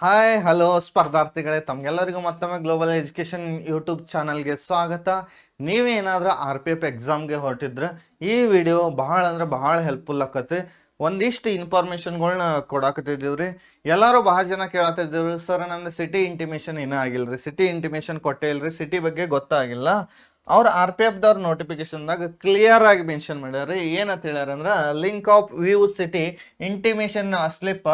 Hi hello ಸ್ಪರ್ಧಾರ್ಥಿಗಳೇ, ತಮಗೆಲ್ಲರಿಗೂ ಮತ್ತೊಮ್ಮೆ global education YouTube ಚಾನಲ್ಗೆ ಸ್ವಾಗತ. ನೀವೇನಾದ್ರೂ RPF ಎಕ್ಸಾಮ್ಗೆ ಹೊರಟಿದ್ರೆ ಈ ವಿಡಿಯೋ ಬಹಳ ಅಂದ್ರೆ ಬಹಳ ಹೆಲ್ಪ್ಫುಲ್ ಆಕತಿ. ಒಂದಿಷ್ಟು ಇನ್ಫಾರ್ಮೇಷನ್ಗಳನ್ನ ಕೊಡಾಕತ್ತಿದ್ದೀವ್ರಿ. ಎಲ್ಲರೂ ಬಹಳ ಜನ ಕೇಳತ್ತಿದ್ದೀವ್ರಿ, ಸರ್ ನಂದು ಸಿಟಿ ಇಂಟಿಮೇಷನ್ ಇನ್ನೂ ಆಗಿಲ್ರಿ, ಸಿಟಿ ಇಂಟಿಮೇಷನ್ ಕೊಟ್ಟೇ ಇಲ್ರಿ, ಸಿಟಿ ಬಗ್ಗೆ ಗೊತ್ತಾಗಿಲ್ಲ. ಅವ್ರ RPFದವ್ರ ನೋಟಿಫಿಕೇಶನ್ದಾಗ ಕ್ಲಿಯರ್ ಆಗಿ ಮೆನ್ಷನ್ ಮಾಡ್ಯಾರ. ಏನಂತ ಹೇಳ್ಯಾರ ಅಂದ್ರೆ, link of view city intimation slip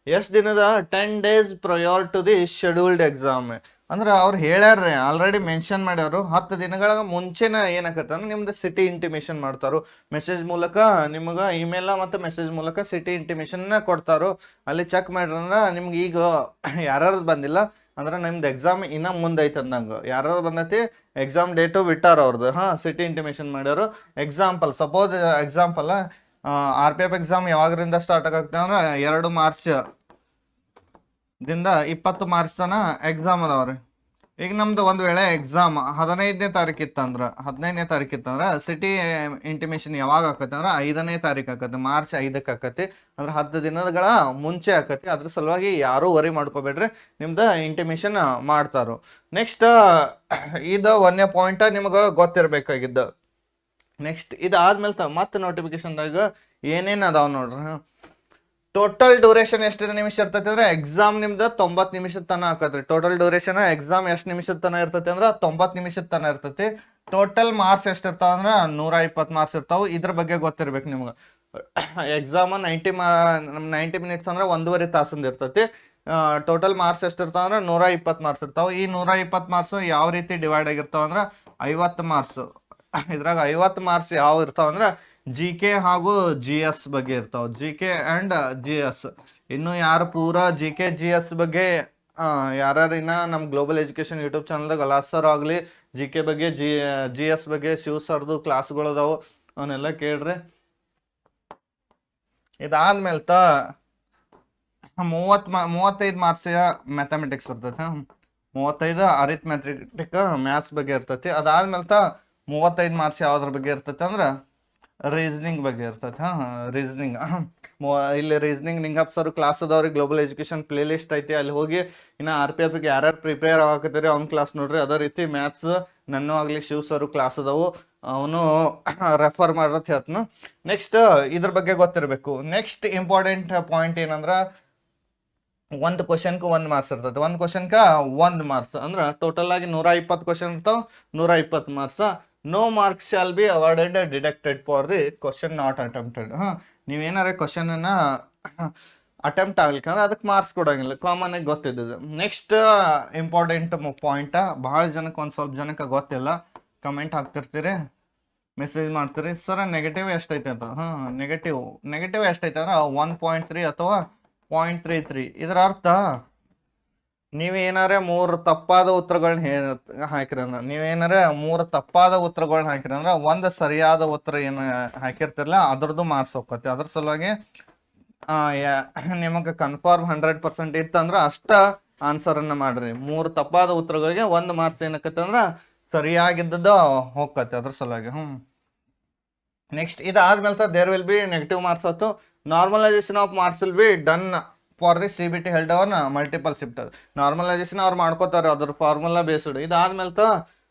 ಎಷ್ಟು ದಿನದ 10 days prior to the scheduled exam. ಅಂದ್ರೆ ಅವ್ರು ಹೇಳ್ಯಾರ್ರಿ, ಆಲ್ರೆಡಿ ಮೆನ್ಷನ್ ಮಾಡ್ಯಾರು. 10 ದಿನಗಳ ಮುಂಚೆನ ಏನಾಕತ್ತ ನಿಮ್ದು ಸಿಟಿ ಇಂಟಿಮೇಷನ್ ಮಾಡ್ತಾರೋ, ಮೆಸೇಜ್ ಮೂಲಕ ನಿಮ್ಗೆ ಇಮೇಲ್ ಮತ್ತು ಮೆಸೇಜ್ ಮೂಲಕ ಸಿಟಿ ಇಂಟಿಮೇಷನ್ನ ಕೊಡ್ತಾರೋ. ಅಲ್ಲಿ ಚೆಕ್ ಮಾಡ್ರಂದ್ರೆ ನಿಮ್ಗೆ ಈಗ ಯಾರ್ಯಾರು ಬಂದಿಲ್ಲ ಅಂದ್ರೆ ನಿಮ್ದು ಎಕ್ಸಾಮ್ ಇನ್ನೂ ಮುಂದೆ ಐತೆ ಅಂದಂಗೆ. ಯಾರ್ಯಾರು ಬಂದೈತಿ ಎಕ್ಸಾಮ್ ಡೇಟು ಬಿಟ್ಟಾರ ಅವ್ರದ್ದು. ಸಿಟಿ ಇಂಟಿಮೇಷನ್ ಮಾಡ್ಯಾರು. Example suppose example RPF exam ಯಾವಾಗರಿಂದ ಸ್ಟಾರ್ಟ್ ಆಗುತ್ತೆ ಅಂದ್ರೆ 2 ಮಾರ್ಚ್ ದಿಂದ 20 ಮಾರ್ಚ್ ತನ ಎಕ್ಸಾಮ್ ಅದಾವ್ರಿ. ಈಗ ನಮ್ದು ಒಂದು ವೇಳೆ ಎಕ್ಸಾಮ್ 15ನೇ ತಾರೀಕು ಇತ್ತಂದ್ರೆ ಸಿಟಿ ಇಂಟಿಮೇಷನ್ ಯಾವಾಗ ಆಕತಿ ಅಂದ್ರೆ 5ನೇ ತಾರೀಕು ಆಕತಿ, ಮಾರ್ಚ್ 5ಕ್ಕೆ ಆಕತಿ. ಅಂದ್ರೆ 10 ದಿನಗಳ ಮುಂಚೆ ಆಕತಿ. ಅದ್ರ ಸಲುವಾಗಿ ಯಾರೂ ವರಿ ಮಾಡ್ಕೋಬೇಡ್ರಿ, ನಿಮ್ದು ಇಂಟಿಮೇಷನ್ ಮಾಡ್ತಾರೋ. ನೆಕ್ಸ್ಟ್ ಇದು 1ನೇ ಪಾಯಿಂಟ್ ನಿಮ್ಗೆ ಗೊತ್ತಿರ್ಬೇಕಾಗಿದ್ದು. ನೆಕ್ಸ್ಟ್ ಇದಾದ್ಮೇಲೆ ಮತ್ತೆ ನೋಟಿಫಿಕೇಶನ್ದಾಗ ಏನೇನು ಅದಾವ ನೋಡ್ರಿ. ಟೋಟಲ್ ಡ್ಯೂರೇಷನ್ ಎಷ್ಟು ನಿಮಿಷ ಇರ್ತೈತಿ ಅಂದ್ರೆ ಎಕ್ಸಾಮ್ ನಿಮ್ದು 90 ನಿಮಿಷದ ತನ ಆಕತ್ರಿ. ಟೋಟಲ್ ಡ್ಯೂರೇಷನ್ ಎಕ್ಸಾಮ್ ಎಷ್ಟು ನಿಮಿಷದ ತನ ಇರ್ತೈತಿ ಅಂದ್ರೆ 90 ನಿಮಿಷದ ತನ ಇರ್ತೈತಿ. ಟೋಟಲ್ ಮಾರ್ಕ್ಸ್ ಎಷ್ಟು ಇರ್ತಾವ ಅಂದ್ರೆ 120 ಮಾರ್ಕ್ಸ್ ಇರ್ತಾವ. ಇದ್ರ ಬಗ್ಗೆ ಗೊತ್ತಿರ್ಬೇಕು ನಿಮ್ಗೆ. ಎಕ್ಸಾಮ್ 90 ಮಿನಿಟ್ಸ್ ಅಂದ್ರೆ 1.5 ತಾಸಿಂದ ಇರ್ತೈತಿ. ಟೋಟಲ್ ಮಾರ್ಕ್ಸ್ ಎಷ್ಟು ಇರ್ತಾವ ಅಂದ್ರೆ 120 ಮಾರ್ಕ್ಸ್ ಇರ್ತಾವ. ಈ 120 ಮಾರ್ಕ್ಸ್ ಯಾವ ರೀತಿ ಡಿವೈಡ್ ಆಗಿರ್ತಾವ ಅಂದ್ರೆ 50 ಮಾರ್ಕ್ಸ್. ಇದ್ರಾಗ 50 ಮಾರ್ಕ್ಸ್ ಯಾವ ಇರ್ತಾವ ಅಂದ್ರೆ GK ಹಾಗೂ GS ಬಗ್ಗೆ ಇರ್ತಾವ. GK and GS. ಇನ್ನು ಯಾರು ಪೂರಾ GK GS ಬಗ್ಗೆ ಯಾರ್ಯಾರು ಇನ್ನ ನಮ್ಮ ಗ್ಲೋಬಲ್ ಎಜುಕೇಷನ್ ಯೂಟ್ಯೂಬ್ ಚಾನಲ್ದಾಗ ಅಲಾಸ್ ಸರ್ ಆಗಲಿ GK ಬಗ್ಗೆ GS ಬಗ್ಗೆ ಶಿವ್ ಸರ್ದು ಕ್ಲಾಸ್ಗಳು ಅದಾವು, ಅವನ್ನೆಲ್ಲ ಕೇಳ್ರಿ. ಇದಾದ್ಮೇಲೆ 35 ಮಾರ್ಕ್ಸ್ ಮ್ಯಾಥಮೆಟಿಕ್ಸ್ ಇರ್ತೈತಿ. 35 ಅರಿಥ್ಮೆಟಿಕ್ ಮ್ಯಾಥ್ಸ್ ಬಗ್ಗೆ ಇರ್ತೈತಿ. ಅದಾದ್ಮೇಲೆ 35 ಮಾರ್ಕ್ಸ್ ಯಾವ್ದ್ರ ಬಗ್ಗೆ ಇರ್ತೈತಿ ಅಂದ್ರೆ ರೀಸನಿಂಗ್ ಬಗ್ಗೆ ಇರ್ತೈತಿ. ರೀಸನಿಂಗ್ ಇಲ್ಲಿ ರೀಸನಿಂಗ್ ನಿಂಗಪ್ಪ ಸರ್ ಕ್ಲಾಸ್ ಅದಾವ್ರಿ. ಗ್ಲೋಬಲ್ ಎಜುಕೇಷನ್ ಪ್ಲೇ ಲಿಸ್ಟ್ ಐತಿ, ಅಲ್ಲಿ ಹೋಗಿ ಇನ್ನು RPFಗೆ ಯಾರ್ಯಾರು ಪ್ರಿಪೇರ್ ಆಗಕತ್ತೀರಿ ಅವ್ನ ಕ್ಲಾಸ್ ನೋಡ್ರಿ. ಅದೇ ರೀತಿ ಮ್ಯಾಥ್ಸ್ ನನ್ನೂ ಆಗಲಿ ಶಿವ್ ಸರ್ ಕ್ಲಾಸ್ ಅದಾವು, ಅವನು ರೆಫರ್ ಮಾಡತ್ ಹೇಳ್ತನು. ನೆಕ್ಸ್ಟ್ ಇದ್ರ ಬಗ್ಗೆ ಗೊತ್ತಿರಬೇಕು. ನೆಕ್ಸ್ಟ್ ಇಂಪಾರ್ಟೆಂಟ್ ಪಾಯಿಂಟ್ ಏನಂದ್ರೆ, ಒಂದು ಕ್ವಶನ್ಗೆ 1 ಮಾರ್ಕ್ಸ್ ಇರ್ತೈತೆ. ಒಂದು ಕ್ವಶನ್ಗೆ 1 ಮಾರ್ಕ್ಸ್ ಅಂದ್ರೆ ಟೋಟಲ್ ಆಗಿ 120 ಕ್ವಶನ್ ಇರ್ತಾವ, 120 marks. No marks shall be awarded deducted for the question not attempted. ನೀವೇನಾರ ಕ್ವಶನನ್ನು ಅಟೆಂಪ್ಟ್ ಆಗ್ಲಿಕ್ಕೆ ಅಂದ್ರೆ ಅದಕ್ಕೆ ಮಾರ್ಕ್ಸ್ ಕೊಡೋಂಗಿಲ್ಲ, ಕಾಮನ್ ಆಗಿ ಗೊತ್ತಿದ್ದದು. ನೆಕ್ಸ್ಟ್ ಇಂಪಾರ್ಟೆಂಟ್ ಪಾಯಿಂಟ್, ಭಾಳ ಜನಕ್ಕೆ ಒಂದು ಸ್ವಲ್ಪ ಜನಕ್ಕೆ ಗೊತ್ತಿಲ್ಲ. ಕಮೆಂಟ್ ಹಾಕ್ತಿರ್ತೀರಿ, ಮೆಸೇಜ್ ಮಾಡ್ತೀರಿ, ಸರ್ ನೆಗೆಟಿವ್ ಎಷ್ಟೈತೆ ಅಂತ. ನೆಗೆಟಿವ್ ಎಷ್ಟೈತೆ ಅಂದ್ರೆ 1.3 ಅಥವಾ 0.33. ಇದರ ಅರ್ಥ ನೀವೇನಾರೇ 3 ತಪ್ಪಾದ ಉತ್ತರಗಳನ್ನ ಹಾಕಿರಿ ಅಂದ್ರೆ, ನೀವೇನಾರೇ 3 ತಪ್ಪಾದ ಉತ್ತರಗಳನ್ನ ಹಾಕಿರಿ ಅಂದ್ರೆ ಒಂದು ಸರಿಯಾದ ಉತ್ತರ ಏನು ಹಾಕಿರ್ತಿರಲ್ಲ ಅದ್ರದ್ದು ಮಾರ್ಕ್ಸ್ ಹೋಗ್ತೈತಿ. ಅದ್ರ ಸಲುವಾಗಿ ನಿಮಗೆ ಕನ್ಫರ್ಮ್ 100% ಇತ್ತಂದ್ರೆ ಅಷ್ಟ ಆನ್ಸರನ್ನು ಮಾಡ್ರಿ. 3 ತಪ್ಪಾದ ಉತ್ತರಗಳಿಗೆ 1 ಮಾರ್ಕ್ಸ್ ಏನಕ್ಕತ್ತೆ ಅಂದ್ರೆ ಸರಿಯಾಗಿದ್ದದ್ದು ಹೋಗ್ತೈತಿ. ಅದ್ರ ಸಲುವಾಗಿ ನೆಕ್ಸ್ಟ್ ಇದಾದ್ಮೇಲೆ there will be negative marks ಆಯ್ತು. Normalisation of marks will be done for the CBT held on multiple shift. Normalisation ಅವ್ರು ಮಾಡ್ಕೋತಾರೆ, ಅದ್ರ ಫಾರ್ಮುಲಾ ಬೇಸ್ಡ್. ಇದಾದ್ಮೇಲೆ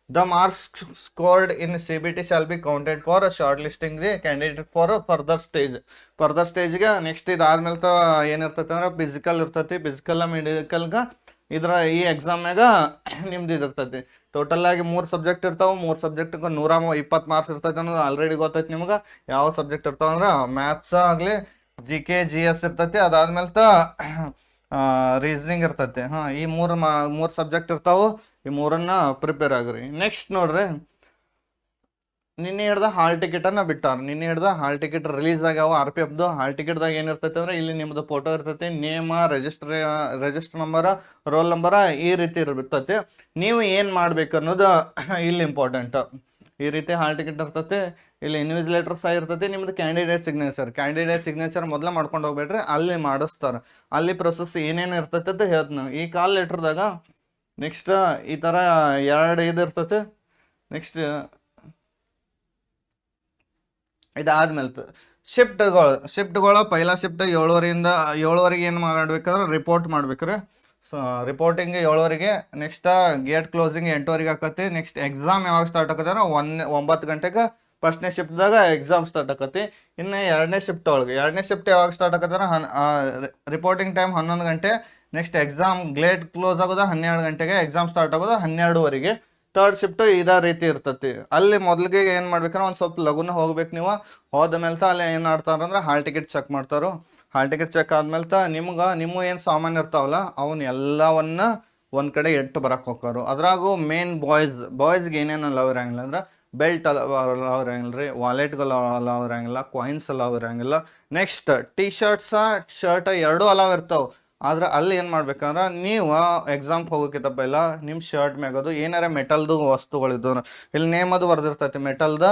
the marks scored in CBT shall be counted for short listing the candidate for further ಸ್ಟೇಜ್ಗೆ. Next ಇದಾದ್ಮೇಲೆ ಏನಿರ್ತೈತೆ ಅಂದ್ರೆ physical ಇರ್ತೈತಿ. Physical ಮೆಡಿಕಲ್ಗೆ ಈ ಎಕ್ಸಾಮ್ನಾಗ ನಿಮ್ದು ಇದಿರ್ತೈತಿ. ಟೋಟಲ್ ಆಗಿ 3 ಸಬ್ಜೆಕ್ಟ್ ಇರ್ತಾವೆ. 3 ಸಬ್ಜೆಕ್ಟ್ಗೆ 120 ಮಾರ್ಕ್ಸ್ ಇರ್ತೈತೆ ಅನ್ನೋದು ಆಲ್ರೆಡಿ ಗೊತ್ತೈತಿ ನಿಮ್ಗೆ. ಯಾವ ಸಬ್ಜೆಕ್ಟ್ ಇರ್ತಾವ ಅಂದ್ರೆ ಮ್ಯಾಥ್ಸ್ ಆಗಲಿ GK GS ಇರ್ತೈತಿ. ಅದಾದ್ಮೇಲೆ ರೀಸನಿಂಗ್ ಇರ್ತೈತಿ. ಈ 3 ಸಬ್ಜೆಕ್ಟ್ ಇರ್ತಾವೆ. ಈ 3 ಪ್ರಿಪೇರ್ ಆಗ್ರಿ. ನೆಕ್ಸ್ಟ್ ನೋಡ್ರಿ, ನಿನ್ನೆ ಹಿಡ್ದ ಹಾಲ್ ಟಿಕೆಟನ್ನು ಬಿಟ್ಟಾರ. ನಿನ್ನೆ ಹಿಡ್ದ ಹಾಲ್ ಟಿಕೆಟ್ ರಿಲೀಸ್ ಆಗ್ಯಾವ RPFದು. ಹಾಲ್ ಟಿಕೆಟ್ದಾಗ ಏನಿರ್ತೈತೆ ಅಂದ್ರೆ ಇಲ್ಲಿ ನಿಮ್ಮದು ಫೋಟೋ ಇರ್ತೈತಿ, ನೇಮ, ರಿಜಿಸ್ಟರ್ ನಂಬರ, ರೋಲ್ ನಂಬರ ಈ ರೀತಿ ಇರ್ತೈತಿ. ನೀವು ಏನು ಮಾಡ್ಬೇಕು ಅನ್ನೋದು ಇಲ್ಲಿ ಇಂಪಾರ್ಟೆಂಟ್. ಈ ರೀತಿ ಹಾಲ್ ಟಿಕೆಟ್ ಇರ್ತೈತಿ. ಇಲ್ಲಿ ಇನ್ವಿಜಿಲೇಟರ್ ಸಹ ಇರ್ತೈತಿ. ನಿಮ್ದು ಕ್ಯಾಂಡಿಡೇಟ್ ಸಿಗ್ನೇಚರ್ ಮೊದಲೇ ಮಾಡ್ಕೊಂಡು ಹೋಗ್ಬೇಡ್ರಿ, ಅಲ್ಲಿ ಮಾಡಿಸ್ತಾರೆ. ಅಲ್ಲಿ ಪ್ರೊಸೆಸ್ ಏನೇನು ಇರ್ತೈತೆ ಅಂತ ಹೇಳ್ತೀನಿ. ಈ ಕಾಲ್ ಲೆಟ್ರ್ದಾಗ ನೆಕ್ಸ್ಟ್ ಈ ಥರ 2 ಇದು ಇರ್ತೈತೆ. ನೆಕ್ಸ್ಟ್ ಇದಾದ್ಮೇಲೆ ಶಿಫ್ಟ್ಗಳು ಪೈಲಾ ಶಿಫ್ಟ್ 7:30 ಏನು ಮಾಡ್ಬೇಕಾದ್ರೆ ರಿಪೋರ್ಟ್ ಮಾಡ್ಬೇಕ್ರೆ. ರಿಪೋರ್ಟಿಂಗ್ 7ವರೆಗೆ, ನೆಕ್ಸ್ಟ್ ಗೇಟ್ ಕ್ಲೋಸಿಂಗ್ 8ವರೆಗೆ ಆಕತಿ. ನೆಕ್ಸ್ಟ್ ಎಕ್ಸಾಮ್ ಯಾವಾಗ ಸ್ಟಾರ್ಟ್ ಆಕತಿ ಅಂದ್ರೆ 9 ಗಂಟೆಗೆ ಫಸ್ಟ್ನೇ ಶಿಫ್ಟ್ದಾಗ ಎಕ್ಸಾಮ್ ಸ್ಟಾರ್ಟ್ ಆಕತಿ. ಇನ್ನು ಎರಡನೇ ಶಿಫ್ಟ್ ಯಾವಾಗ ಸ್ಟಾರ್ಟ್ ಆಕತ್ತಾರ ರಿಪೋರ್ಟಿಂಗ್ ಟೈಮ್ 11 ಗಂಟೆ. ನೆಕ್ಸ್ಟ್ ಎಕ್ಸಾಮ್ ಗೇಟ್ ಕ್ಲೋಸ್ ಆಗೋದು 12 ಗಂಟೆಗೆ, ಎಕ್ಸಾಮ್ ಸ್ಟಾರ್ಟ್ ಆಗೋದು 12ವರೆಗೆ. ಥರ್ಡ್ ಶಿಫ್ಟ್ ಇದೇ ರೀತಿ ಇರ್ತತಿ. ಅಲ್ಲಿ ಮೊದಲಿಗೆ ಏನು ಮಾಡ್ಬೇಕಂದ್ರೆ ಒಂದು ಸ್ವಲ್ಪ ಲಗುನ ಹೋಗ್ಬೇಕು. ನೀವು ಹೋದ ಮೇಲೆ ಅಲ್ಲಿ ಏನು ಮಾಡ್ತಾರಂದ್ರೆ ಹಾಲ್ ಟಿಕೆಟ್ ಚೆಕ್ ಮಾಡ್ತಾರೋ. ಹಾಲ್ ಟಿಕೆಟ್ ಚೆಕ್ ಆದ್ಮೇಲೆ ನಿಮ್ಮ ಏನು ಸಾಮಾನು ಇರ್ತಾವಲ್ಲ ಅವನ್ನ ಎಲ್ಲವನ್ನ ಒಂದು ಕಡೆ ಇಟ್ಟು ಬರಕ್ಕೆ ಹೋಗ್ತಾರೋ. ಅದ್ರಾಗೂ ಮೇನ್ ಬಾಯ್ಸ್ಗೆ ಏನೇನು ಅಲವ್ ಇರಂಗಿಲ್ಲ ಅಂದ್ರೆ ಬೆಲ್ಟ್ ಅಲವ್ ಇರಂಗಿಲ್ಲ ರೀ, ವಾಲೆಟ್ಗಳು ಅಲವ್ ಇರಂಗಿಲ್ಲ, ಕಾಯಿನ್ಸ್ ಅಲವ್ ಇರಂಗಿಲ್ಲ. ನೆಕ್ಸ್ಟ್ ಶರ್ಟ್ ಎರಡೂ ಅಲವ್ ಇರ್ತಾವೆ. ಆದ್ರೆ ಅಲ್ಲಿ ಏನು ಮಾಡ್ಬೇಕಂದ್ರೆ ನೀವು ಎಕ್ಸಾಮ್ಗೆ ಹೋಗೋಕ್ಕಿಂತ ಪೈಲ ನಿಮ್ಮ ಶರ್ಟ್ ಮ್ಯಾಗದು ಏನಾರ ಮೆಟಲ್ದು ವಸ್ತುಗಳಿದ್ದು ಇಲ್ಲಿ ನೇಮ್ ಅದು ಬರ್ದಿರ್ತೈತಿ ಮೆಟಲ್ದ,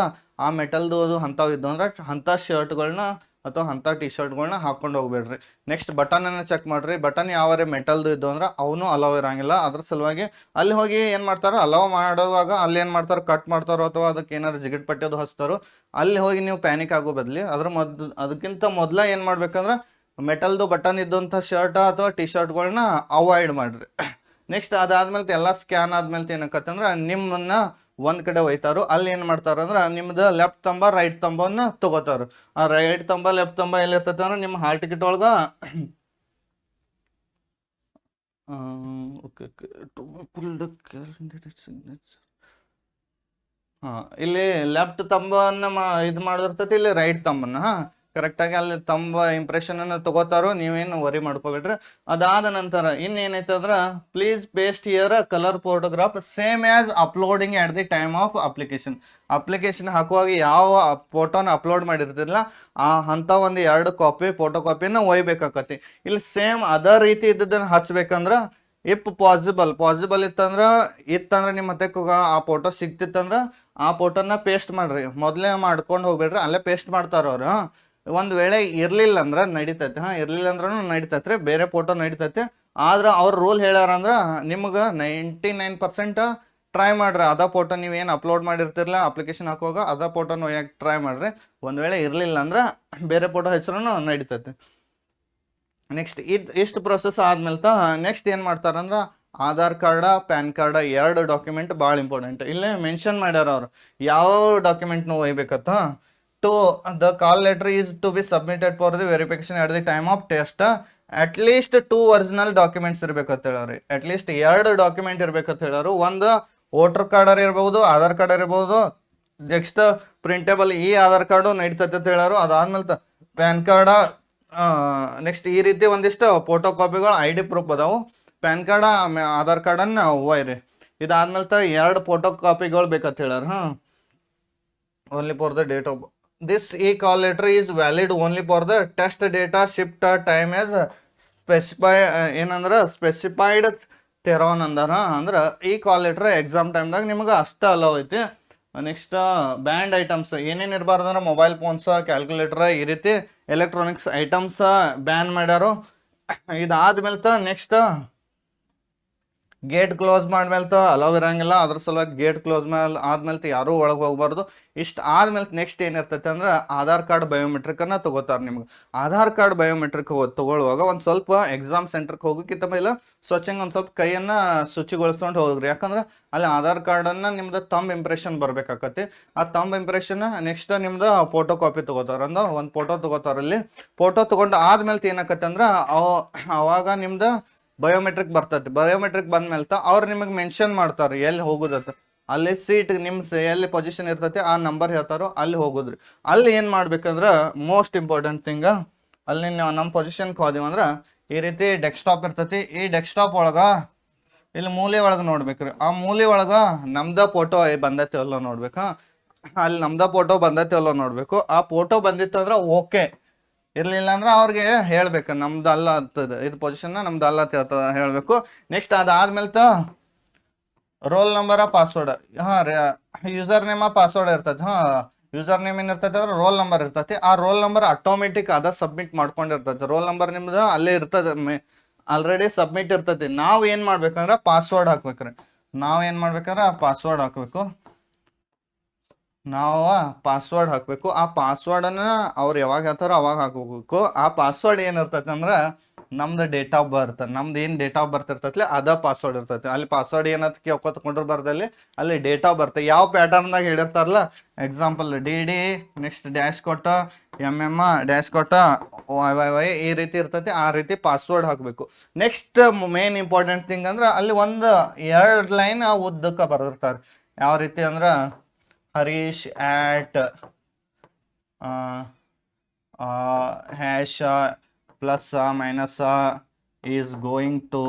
ಆ ಮೆಟಲ್ದು ಅದು ಅಂಥವು ಇದ್ದು ಅಂದ್ರೆ ಅಂಥ ಶರ್ಟ್ಗಳನ್ನ ಅಥವಾ ಅಂಥ ಟಿ ಶರ್ಟ್ಗಳನ್ನ ಹಾಕ್ಕೊಂಡು ಹೋಗ್ಬೇಡ್ರಿ. ನೆಕ್ಸ್ಟ್ ಬಟನನ್ನು ಚೆಕ್ ಮಾಡಿರಿ. ಬಟನ್ ಯಾವಾರೇ ಮೆಟಲ್ದು ಇದ್ದು ಅಂದ್ರೆ ಅವನು ಅಲವ್ ಇರಂಗಿಲ್ಲ. ಅದ್ರ ಸಲುವಾಗಿ ಅಲ್ಲಿ ಹೋಗಿ ಏನು ಮಾಡ್ತಾರೆ, ಅಲವ್ ಮಾಡುವಾಗ ಅಲ್ಲಿ ಏನು ಮಾಡ್ತಾರೆ, ಕಟ್ ಮಾಡ್ತಾರೋ ಅಥವಾ ಅದಕ್ಕೆ ಏನಾರು ಜಿಗಿಟ್ ಪಟ್ಟಿಯೋದು ಹಚ್ತಾರೋ. ಅಲ್ಲಿ ಹೋಗಿ ನೀವು ಪ್ಯಾನಿಕ್ ಆಗೋ ಬದಲಿ ಅದಕ್ಕಿಂತ ಮೊದಲ ಏನು ಮಾಡ್ಬೇಕಂದ್ರೆ ಮೆಟಲ್ದು ಬಟನ್ ಇದ್ದಂಥ ಶರ್ಟ್ ಅಥವಾ ಟಿ ಶರ್ಟ್ಗಳನ್ನ ಅವಾಯ್ಡ್ ಮಾಡಿರಿ. ನೆಕ್ಸ್ಟ್ ಅದಾದ್ಮೇಲೆ ಎಲ್ಲ ಸ್ಕ್ಯಾನ್ ಆದ್ಮೇಲೆ ಏನಕ್ಕತ್ತಂದ್ರೆ ನಿಮ್ಮನ್ನ ಒಂದು ಕಡೆ ಒಯ್ತಾರೋ. ಅಲ್ಲಿ ಏನು ಮಾಡ್ತಾರಂದ್ರೆ ನಿಮ್ದು ಲೆಫ್ಟ್ ತಂಬ ರೈಟ್ ತಂಬನ್ನ ತಗೋತಾರ. ಆ ರೈಟ್ ತಂಬ ಲೆಫ್ಟ್ ತಂಬ ಎಲ್ಲಿರ್ತೈತೆ ಅಂದ್ರೆ ನಿಮ್ಮ ಹಾಲ್ ಟಿಕೆಟ್ ಒಳಗೆ ಇಲ್ಲಿ ಲೆಫ್ಟ್ ತಂಬನ್ನ ಇದು ಮಾಡಿರ್ತೈತಿ, ಇಲ್ಲಿ ರೈಟ್ ತಂಬನ್ನ ಕರೆಕ್ಟಾಗಿ ಅಲ್ಲಿ ತಂಬ ಇಂಪ್ರೆಷನನ್ನು ತಗೋತಾರೋ. ನೀವೇನು ವರಿ ಮಾಡ್ಕೋಬೇಡ್ರಿ. ಅದಾದ ನಂತರ ಇನ್ನೇನೈತೆ ಅಂದ್ರೆ please paste here colour photograph same as uploading at the time of application ಹಾಕುವಾಗ ಯಾವ ಫೋಟೋನ ಅಪ್ಲೋಡ್ ಮಾಡಿರ್ತಿರಲ್ಲ ಅಂಥ ಒಂದು 2 ಫೋಟೋ ಕಾಪಿನ ಒಯ್ಬೇಕಾಕತಿ. ಇಲ್ಲಿ ಸೇಮ್ ಅದೇ ರೀತಿ ಇದ್ದದನ್ನು ಹಚ್ಬೇಕಂದ್ರೆ ಇಫ್ ಪಾಸಿಬಲ್ ಇತ್ತಂದ್ರೆ ನಿಮ್ಮ ಮತ್ತೆ ಆ ಫೋಟೋ ಸಿಕ್ತಿತ್ತಂದ್ರೆ ಆ ಫೋಟೋನ ಪೇಸ್ಟ್ ಮಾಡ್ರಿ. ಮೊದಲೇ ಮಾಡ್ಕೊಂಡು ಹೋಗ್ಬೇಡ್ರಿ, ಅಲ್ಲೇ ಪೇಸ್ಟ್ ಮಾಡ್ತಾರ ಅವ್ರು. ಒಂದು ವೇಳೆ ಇರಲಿಲ್ಲ ಅಂದ್ರೆ ನಡೀತೈತೆ, ಇರಲಿಲ್ಲ ಅಂದ್ರೂ ನಡೀತೈತೆ, ಬೇರೆ ಫೋಟೋ ನಡೀತೈತೆ. ಆದ್ರೆ ಅವ್ರ ರೂಲ್ ಹೇಳ್ಯಾರಂದ್ರೆ ನಿಮ್ಗೆ 99% ಟ್ರೈ ಮಾಡ್ರಿ. ಅದ ಫೋಟೋ ನೀವೇನು ಅಪ್ಲೋಡ್ ಮಾಡಿರ್ತಿರಲ್ಲ ಅಪ್ಲಿಕೇಶನ್ ಹಾಕುವಾಗ ಅದ ಫೋಟೋನ ಒಯ್ಯಕ್ಕೆ ಟ್ರೈ ಮಾಡ್ರಿ. ಒಂದು ವೇಳೆ ಇರಲಿಲ್ಲ ಅಂದ್ರೆ ಬೇರೆ ಫೋಟೋ ಹೆಸರು ನಡೀತೈತೆ. ನೆಕ್ಸ್ಟ್ ಇಷ್ಟು ಪ್ರೊಸೆಸ್ ಆದ್ಮೇಲೆ ನೆಕ್ಸ್ಟ್ ಏನು ಮಾಡ್ತಾರಂದ್ರೆ Aadhaar card PAN card 2 document ಭಾಳ ಇಂಪಾರ್ಟೆಂಟ್. ಇಲ್ಲೇ ಮೆನ್ಷನ್ ಮಾಡ್ಯಾರ ಅವ್ರು ಯಾವ ಡಾಕ್ಯುಮೆಂಟ್ನು ಒಯ್ಬೇಕತ್ತ. the call letter is to be submitted for the verification at the time of test. at least 2 original documents ಇರ್ಬೇಕಂತ ಹೇಳೋರಿ. ಅಟ್ ಲೀಸ್ಟ್ 2 ಡಾಕ್ಯುಮೆಂಟ್ ಇರ್ಬೇಕಂತ ಹೇಳೋರು. ಒಂದು ವೋಟರ್ ಕಾರ್ಡರ್ ಇರ್ಬೋದು, ಆಧಾರ್ ಕಾರ್ಡ್ ಇರ್ಬೋದು. ನೆಕ್ಸ್ಟ್ ಪ್ರಿಂಟೇಬಲ್ ಆಧಾರ್ ಕಾರ್ಡು ನಡೀತೈತೆ ಅಂತ ಹೇಳೋರು. ಅದಾದ್ಮೇಲೆ ಪ್ಯಾನ್ ಕಾರ್ಡ. ನೆಕ್ಸ್ಟ್ ಈ ರೀತಿ ಒಂದಿಷ್ಟು ಫೋಟೋ ಕಾಪಿಗಳು ID ಪ್ರೂಫ್ ಅದಾವು. ಪ್ಯಾನ್ ಕಾರ್ಡ ಆಧಾರ್ ಕಾರ್ಡನ್ನು ಒಯ್ರಿ. ಇದಾದ್ಮೇಲೆ 2 ಫೋಟೋ ಕಾಪಿಗಳು ಬೇಕಂತ ಹೇಳಾರ. Only for the date of this call letter is valid only for the test data shift time as specified ತೆರೋನ್ ಅಂದಾರ. ಅಂದ್ರೆ ಈ ಕಾಲ್ ಲೆಟ್ರ್ ಎಕ್ಸಾಮ್ ಟೈಮ್ದಾಗ ನಿಮ್ಗೆ ಅಷ್ಟೇ ಅಲವ್ ಐತಿ. ನೆಕ್ಸ್ಟ್ ಬ್ಯಾಂಡ್ ಐಟಮ್ಸ್ ಏನೇನು ಇರಬಾರ್ದು ಅಂದ್ರೆ ಮೊಬೈಲ್ ಫೋನ್ಸ, ಕ್ಯಾಲ್ಕುಲೇಟರ್ ಈ ರೀತಿ ಎಲೆಕ್ಟ್ರಾನಿಕ್ಸ್ ಐಟಮ್ಸ ಬ್ಯಾನ್ ಮಾಡ್ಯಾರು. ಇದಾದ್ಮೇಲೆ ನೆಕ್ಸ್ಟ್ ಗೇಟ್ ಕ್ಲೋಸ್ ಮಾಡ್ಮೇಲೆ ಅಲವ್ ಇರಂಗಿಲ್ಲ. ಅದ್ರ ಸಲುವಾಗಿ ಗೇಟ್ ಕ್ಲೋಸ್ ಆದ್ಮೇಲೆ ಯಾರೂ ಒಳಗೆ ಹೋಗ್ಬಾರ್ದು. ಇಷ್ಟು ಆದ್ಮೇಲೆ ನೆಕ್ಸ್ಟ್ ಏನಿರ್ತೈತೆ ಅಂದ್ರೆ ಆಧಾರ್ ಕಾರ್ಡ್ ಬಯೋಮೆಟ್ರಿಕನ್ನು ತಗೋತಾರೆ. ನಿಮ್ಗೆ ಆಧಾರ್ ಕಾರ್ಡ್ ಬಯೋಮೆಟ್ರಿಕ್ ತಗೊಳ್ಳುವಾಗ ಒಂದು ಸ್ವಲ್ಪ ಎಕ್ಸಾಮ್ ಸೆಂಟ್ರಿಗೆ ಹೋಗೋಕ್ಕಿಂತ ಮೇಲೆ ಸ್ವಚ್ಛಂಗೆ ಒಂದು ಸ್ವಲ್ಪ ಕೈಯನ್ನು ಶುಚಿಗೊಳಿಸ್ಕೊಂಡು ಹೋಗ್ರಿ. ಯಾಕಂದ್ರೆ ಅಲ್ಲಿ ಆಧಾರ್ ಕಾರ್ಡನ್ನು ನಿಮ್ದು ತಂಬ್ ಇಂಪ್ರೆಷನ್ ಬರ್ಬೇಕಾಕತಿ. ಆ ತಂಬ್ ಇಂಪ್ರೆಷನ್ ನೆಕ್ಸ್ಟ್ ನಿಮ್ದು ಫೋಟೋ ಕಾಪಿ ತಗೋತಾರೆ. ಅಂದ್ರೆ ಒಂದು ಫೋಟೋ ತಗೋತಾರಲ್ಲಿ. ಫೋಟೋ ತಗೊಂಡು ಆದ್ಮೇಲೆ ಏನಾಕತ್ತೆ ಅಂದ್ರೆ ಅವಾಗ ನಿಮ್ದು ಬಯೋಮೆಟ್ರಿಕ್ ಬರ್ತೈತಿ. ಬಯೋಮೆಟ್ರಿಕ್ ಬಂದ್ಮೇಲೆ ಅವ್ರು ನಿಮಗೆ ಮೆನ್ಷನ್ ಮಾಡ್ತಾರೆ ಎಲ್ಲಿ ಹೋಗೋದತ್ತ. ಅಲ್ಲಿ ಸೀಟ್ ನಿಮ್ಮ ಎಲ್ಲಿ ಪೊಸಿಷನ್ ಇರ್ತೈತಿ ಆ ನಂಬರ್ ಹೇಳ್ತಾರೋ ಅಲ್ಲಿ ಹೋಗೋದ್ರಿ. ಅಲ್ಲಿ ಏನು ಮಾಡ್ಬೇಕಂದ್ರೆ ಮೋಸ್ಟ್ ಇಂಪಾರ್ಟೆಂಟ್ ಥಿಂಗ್, ಅಲ್ಲಿ ನಾವು ನಮ್ಮ ಪೊಸಿಷನ್ಗೆ ಹೋದಿವಂದ್ರೆ ಈ ರೀತಿ ಡೆಸ್ಕ್ಟಾಪ್ ಇರ್ತೈತಿ. ಈ ಡೆಸ್ಕ್ಟಾಪ್ ಒಳಗೆ ಇಲ್ಲಿ ಮೂಲೆ ಒಳಗೆ ನೋಡ್ಬೇಕ್ರಿ. ಆ ಮೂಲೆ ಒಳಗೆ ನಮ್ದ ಫೋಟೋ ಬಂದೈತಿ ಅಲ್ಲ ನೋಡ್ಬೇಕು. ಅಲ್ಲಿ ನಮ್ದ ಫೋಟೋ ಬಂದೈತಿ ಅಲ್ಲ ನೋಡ್ಬೇಕು. ಆ ಫೋಟೋ ಬಂದಿತ್ತು ಅಂದ್ರೆ ಓಕೆ, ಇರಲಿಲ್ಲ ಅಂದ್ರೆ ಅವ್ರಿಗೆ ಹೇಳ್ಬೇಕು ನಮ್ದು ಅಲ್ಲ ಅಂತದ ಇದು ಪೊಸಿಷನ್ನ ನಮ್ದು ಅಲ್ಲ ಅಂತ ಹೇಳಬೇಕು. ನೆಕ್ಸ್ಟ್ ಅದಾದ್ಮೇಲೆ ರೋಲ್ ನಂಬರ ಪಾಸ್ವರ್ಡ್ ಯೂಸರ್ ನೇಮ ಪಾಸ್ವರ್ಡ್ ಇರ್ತೈತಿ. ಯೂಸರ್ ನೇಮ್ ಏನಿರ್ತೈತೆ ಅಂದ್ರೆ ರೋಲ್ ನಂಬರ್ ಇರ್ತೈತಿ. ಆ ರೋಲ್ ನಂಬರ್ ಆಟೋಮೆಟಿಕ್ ಅದ ಸಬ್ಮಿಟ್ ಮಾಡ್ಕೊಂಡಿರ್ತೈತಿ. ರೋಲ್ ನಂಬರ್ ನಿಮ್ದು ಅಲ್ಲೇ ಇರ್ತದೆ, ಆಲ್ರೆಡಿ ಸಬ್ಮಿಟ್ ಇರ್ತೈತಿ. ನಾವು ಏನು ಮಾಡ್ಬೇಕಂದ್ರೆ ಪಾಸ್ವರ್ಡ್ ಹಾಕ್ಬೇಕ್ರಿ. ಪಾಸ್ವರ್ಡ್ ಹಾಕಬೇಕು. ಆ ಪಾಸ್ವರ್ಡನ್ನು ಅವ್ರು ಯಾವಾಗ ಹೇಳ್ತಾರೋ ಅವಾಗ ಹಾಕೋಬೇಕು. ಆ ಪಾಸ್ವರ್ಡ್ ಏನಿರ್ತೈತೆ ಅಂದ್ರೆ ನಮ್ದು ಡೇಟ್ ಆಫ್ ಬರ್ತ್, ನಮ್ದು ಏನು ಡೇಟ್ ಆಫ್ ಬರ್ತ್ ಇರ್ತೈತಿ ಅದ ಪಾಸ್ವರ್ಡ್ ಇರ್ತೈತಿ. ಅಲ್ಲಿ ಪಾಸ್ವರ್ಡ್ ಏನಂತ ಕೇಳ್ಕೊತಕೊಂಡ್ರೆ ಬರ್ದಲ್ಲಿ ಅಲ್ಲಿ ಡೇಟ್ ಆಫ್ ಬರ್ತ್ ಯಾವ ಪ್ಯಾಟರ್ನ್ದಾಗ ಹೇಳಿರ್ತಾರಲ್ಲ, ಎಕ್ಸಾಂಪಲ್ DD ನೆಕ್ಸ್ಟ್ ಡ್ಯಾಶ್ ಕೊಟ್ಟ MM ಡ್ಯಾಶ್ ಕೊಟ್ಟ YYY ಈ ರೀತಿ ಇರ್ತೈತಿ, ಆ ರೀತಿ ಪಾಸ್ವರ್ಡ್ ಹಾಕಬೇಕು. ನೆಕ್ಸ್ಟ್ ಮೇನ್ ಇಂಪಾರ್ಟೆಂಟ್ ಥಿಂಗ್ ಅಂದ್ರೆ ಅಲ್ಲಿ ಒಂದು 2 ಲೈನ್ ಉದ್ದಕ್ಕೆ ಬರೆದಿರ್ತಾರೆ. ಯಾವ ರೀತಿ ಅಂದ್ರೆ Harish @ hash plus minus is going to,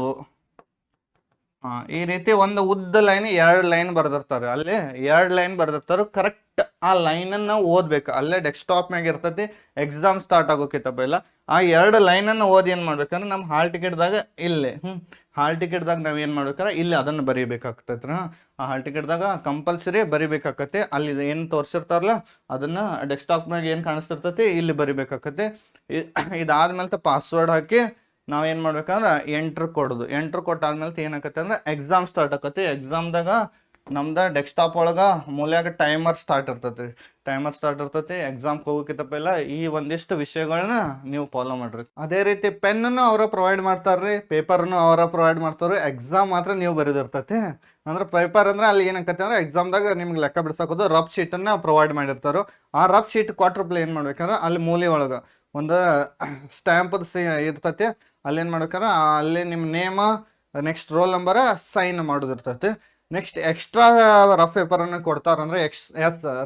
ಈ ರೀತಿ ಒಂದು ಉದ್ದ ಲೈನ್ 2 ಲೈನ್ ಬರ್ದಿರ್ತಾರೆ. ಅಲ್ಲಿ 2 ಲೈನ್ ಬರ್ದಿರ್ತಾರೆ. ಕರೆಕ್ಟ್ ಆ ಲೈನನ್ನು ಓದ್ಬೇಕು. ಅಲ್ಲೇ ಡೆಸ್ಕ್ಟಾಪ್ ಮ್ಯಾಗ ಇರ್ತೈತಿ, ಎಕ್ಸಾಮ್ ಸ್ಟಾರ್ಟ್ ಆಗೋಕ್ಕಿಂತ ಇಲ್ಲ ಆ 2 ಲೈನನ್ನು ಓದಿ ಏನು ಮಾಡ್ಬೇಕಂದ್ರೆ ನಮ್ಮ ಹಾಲ್ ಟಿಕೆಟ್ದಾಗ ಇಲ್ಲಿ ಹಾಲ್ ಟಿಕೆಟ್ದಾಗ ನಾವು ಏನು ಮಾಡ್ಬೇಕಾರೆ ಇಲ್ಲಿ ಅದನ್ನು ಬರೀಬೇಕಾಗ್ತೈತ್ರ. ಆ ಹಾಲ್ ಟಿಕೆಟ್ದಾಗ ಕಂಪಲ್ಸರಿ ಬರಿಬೇಕಾಕತಿ. ಅಲ್ಲಿ ಏನು ತೋರಿಸಿರ್ತಾರಲ್ಲ ಅದನ್ನು ಡೆಸ್ಕ್ಟಾಪ್ ಮ್ಯಾಗ ಏನು ಕಾಣಿಸ್ತಿರ್ತೈತಿ ಇಲ್ಲಿ ಬರಿಬೇಕಾಕತಿ. ಇದಾದ್ಮೇಲೆ ಪಾಸ್ವರ್ಡ್ ಹಾಕಿ ನಾವೇನು ಮಾಡ್ಬೇಕಂದ್ರೆ ಎಂಟ್ರ್ ಕೊಡೋದು. ಎಂಟ್ರ್ ಕೊಟ್ಟಾದ್ಮೇಲೆ ಏನಾಕತ್ತೆ ಅಂದ್ರೆ ಎಕ್ಸಾಮ್ ಸ್ಟಾರ್ಟ್ ಆಕತಿ. ಎಕ್ಸಾಮ್ದಾಗ ನಮ್ದು ಡೆಸ್ಕ್ಟಾಪ್ ಒಳಗೆ ಮೂಲ್ಯಾಗ ಟೈಮರ್ ಸ್ಟಾರ್ಟ್ ಇರ್ತೈತಿ. ಎಕ್ಸಾಮ್ಗೆ ಹೋಗೋಕ್ಕಿಂತ ಇಲ್ಲ ಈ ಒಂದಿಷ್ಟು ವಿಷಯಗಳನ್ನ ನೀವು ಫಾಲೋ ಮಾಡ್ರಿ. ಅದೇ ರೀತಿ ಪೆನ್ನನ್ನು ಅವರ ಪ್ರೊವೈಡ್ ಮಾಡ್ತಾರ್ರಿ, ಪೇಪರ್ನು ಅವರ ಪ್ರೊವೈಡ್ ಮಾಡ್ತಾರೆ. ಎಕ್ಸಾಮ್ ಮಾತ್ರ ನೀವು ಬರೆದಿರ್ತೈತಿ. ಅಂದ್ರೆ ಪೇಪರ್ ಅಂದ್ರೆ ಅಲ್ಲಿ ಏನಾಕತ್ತೆ ಅಂದ್ರೆ ಎಕ್ಸಾಮ್ದಾಗ ನಿಮ್ಗೆ ಲೆಕ್ಕ ಬಿಡ್ಸೋಕೋದು ರಫ್ ಶೀಟನ್ನು ಪ್ರೊವೈಡ್ ಮಾಡಿರ್ತಾರೋ. ಆ ರಫ್ ಶೀಟ್ ಕ್ವಾರ್ಟರ್ ಏನು ಮಾಡ್ಬೇಕಂದ್ರೆ ಅಲ್ಲಿ ಮೂಲೆ ಒಳಗೆ ಒಂದು ಸ್ಟ್ಯಾಂಪದ ಇರ್ತೈತಿ. ಅಲ್ಲೇನು ಮಾಡ್ಬೇಕಂದ್ರೆ ಅಲ್ಲಿ ನಿಮ್ಮ name next roll number sign ಮಾಡೋದಿರ್ತೈತಿ. ನೆಕ್ಸ್ಟ್ ಎಕ್ಸ್ಟ್ರಾ ರಫ್ ಪೇಪರನ್ನು ಕೊಡ್ತಾರಂದ್ರೆ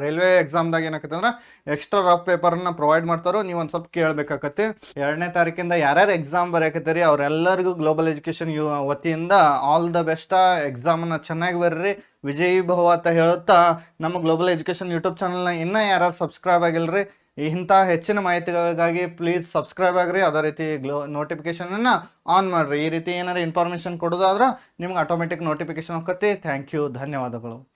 ರೈಲ್ವೆ ಎಕ್ಸಾಮ್ದಾಗ ಏನಾಕತ್ತೆ ಅಂದ್ರೆ ಎಕ್ಸ್ಟ್ರಾ ರಫ್ ಪೇಪರನ್ನು ಪ್ರೊವೈಡ್ ಮಾಡ್ತಾರೋ. ನೀವು ಒಂದು ಸ್ವಲ್ಪ ಕೇಳಬೇಕಾಕತಿ. 2ನೇ ತಾರೀಕಿಂದ ಯಾರ್ಯಾರು ಎಕ್ಸಾಮ್ ಬರೆಯಕತ್ತೀರಿ ಅವರೆಲ್ಲರಿಗೂ ಗ್ಲೋಬಲ್ ಎಜುಕೇಷನ್ ವತಿಯಿಂದ ಆಲ್ ದ ಬೆಸ್ಟ್. ಎಕ್ಸಾಮನ್ನು ಚೆನ್ನಾಗಿ ಬರ್ರಿ, ವಿಜಯೀ ಭವ ಅಂತ ಹೇಳುತ್ತಾ ನಮ್ಮ ಗ್ಲೋಬಲ್ ಎಜುಕೇಷನ್ ಯೂಟ್ಯೂಬ್ ಚಾನಲ್ನ ಇನ್ನೂ ಯಾರು ಸಬ್ಸ್ಕ್ರೈಬ್ ಆಗಿಲ್ಲರಿ, ಇಂಥ ಹೆಚ್ಚಿನ ಮಾಹಿತಿಗಳಿಗಾಗಿ ಪ್ಲೀಸ್ ಸಬ್ಸ್ಕ್ರೈಬ್ ಆಗ್ರಿ. ಅದೇ ರೀತಿ ನೋಟಿಫಿಕೇಶನನ್ನು ಆನ್ ಮಾಡಿರಿ. ಈ ರೀತಿ ಏನಾರು ಇನ್ಫಾರ್ಮೇಷನ್ ಕೊಡೋದಾದ್ರೆ ನಿಮ್ಗೆ ಆಟೋಮೆಟಿಕ್ ನೋಟಿಫಿಕೇಶನ್ ಹೋಗತ್ತೆ. ಥ್ಯಾಂಕ್ ಯು, ಧನ್ಯವಾದಗಳು.